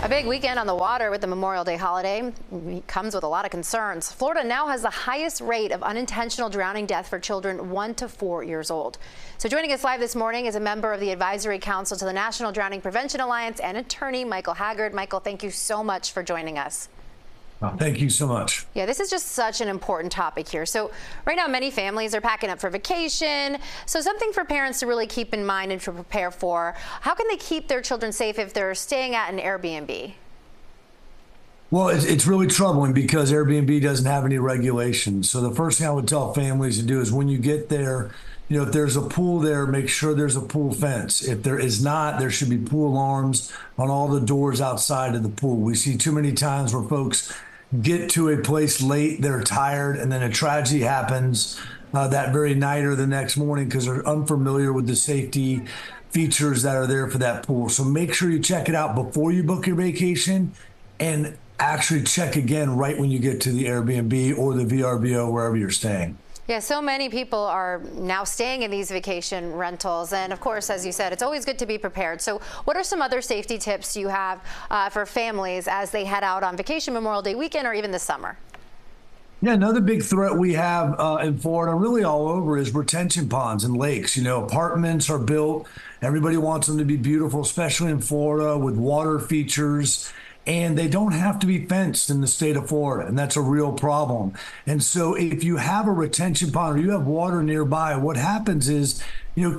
A big weekend on the water with the Memorial Day holiday comes with a lot of concerns. Florida now has the highest rate of unintentional drowning death for children 1 to 4 years old. So joining us live this morning is a member of the Advisory Council to the National Drowning Prevention Alliance and attorney Michael Haggard. Michael, thank you so much for joining us. Thank you so much. Yeah, this is just such an important topic here. So right now, many families are packing up for vacation. So something for parents to really keep in mind and to prepare for. How can they keep their children safe if they're staying at an Airbnb? Well, it's really troubling because Airbnb doesn't have any regulations. So the first thing I would tell families to do is when you get there, if there's a pool there, make sure there's a pool fence. If there is not, there should be pool alarms on all the doors outside of the pool. We see too many times where folks get to a place late, they're tired, and then a tragedy happens that very night or the next morning because they're unfamiliar with the safety features that are there for that pool. So make sure you check it out before you book your vacation, and actually check again right when you get to the Airbnb or the VRBO, wherever you're staying. Yeah, so many people are now staying in these vacation rentals. And of course, as you said, it's always good to be prepared. So what are some other safety tips you have for families as they head out on vacation Memorial Day weekend or even this summer? Yeah, another big threat we have in Florida, really all over, is retention ponds and lakes. Apartments are built. Everybody wants them to be beautiful, especially in Florida with water features. And they don't have to be fenced in the state of Florida, and that's a real problem. And so if you have a retention pond or you have water nearby, what happens is,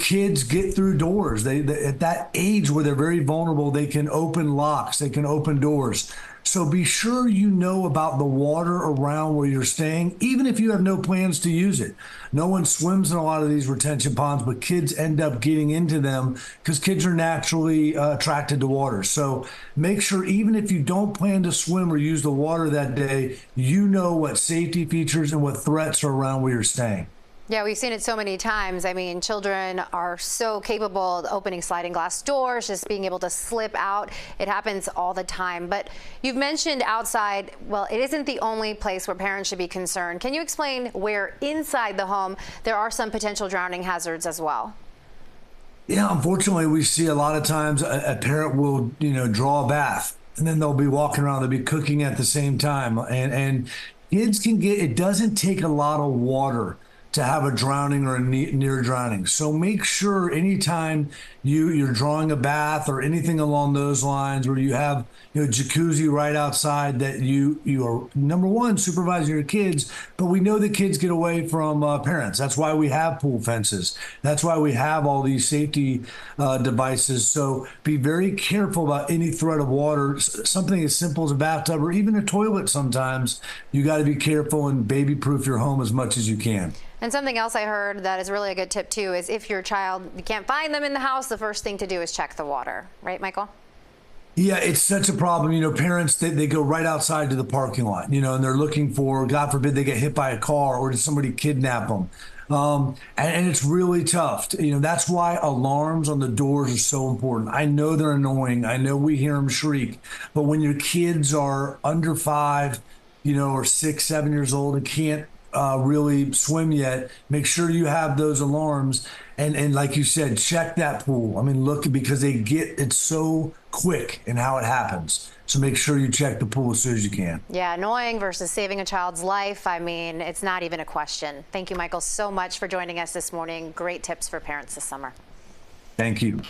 kids get through doors. They at that age where they're very vulnerable, they can open locks, they can open doors. So be sure you know about the water around where you're staying, even if you have no plans to use it. No one swims in a lot of these retention ponds, but kids end up getting into them because kids are naturally attracted to water. So make sure, even if you don't plan to swim or use the water that day, you know what safety features and what threats are around where you're staying. Yeah, we've seen it so many times. I mean, children are so capable of opening sliding glass doors, just being able to slip out. It happens all the time. But you've mentioned outside, well, it isn't the only place where parents should be concerned. Can you explain where inside the home there are some potential drowning hazards as well? Yeah, unfortunately, we see a lot of times a parent will, draw a bath, and then they'll be walking around, they'll be cooking at the same time. And kids it doesn't take a lot of water to have a drowning or a near drowning. So make sure anytime you're drawing a bath or anything along those lines, where you have jacuzzi right outside, that you are, number one, supervising your kids. But we know that kids get away from parents. That's why we have pool fences. That's why we have all these safety devices. So be very careful about any threat of water. Something as simple as a bathtub or even a toilet, sometimes you got to be careful and baby proof your home as much as you can. And something else I heard that is really a good tip too is if your child, you can't find them in the house, the first thing to do is check the water. Right, Michael? Yeah, it's such a problem. Parents, they go right outside to the parking lot, and they're looking for, God forbid, they get hit by a car or did somebody kidnap them. And it's really tough. That's why alarms on the doors are so important. I know they're annoying. I know we hear them shriek. But when your kids are under 5, or 6, 7 years old and can't really swim yet, make sure you have those alarms. And like you said, check that pool. I mean, look, because it's so quick in how it happens. So make sure you check the pool as soon as you can. Yeah, annoying versus saving a child's life. I mean, it's not even a question. Thank you, Michael, so much for joining us this morning. Great tips for parents this summer. Thank you.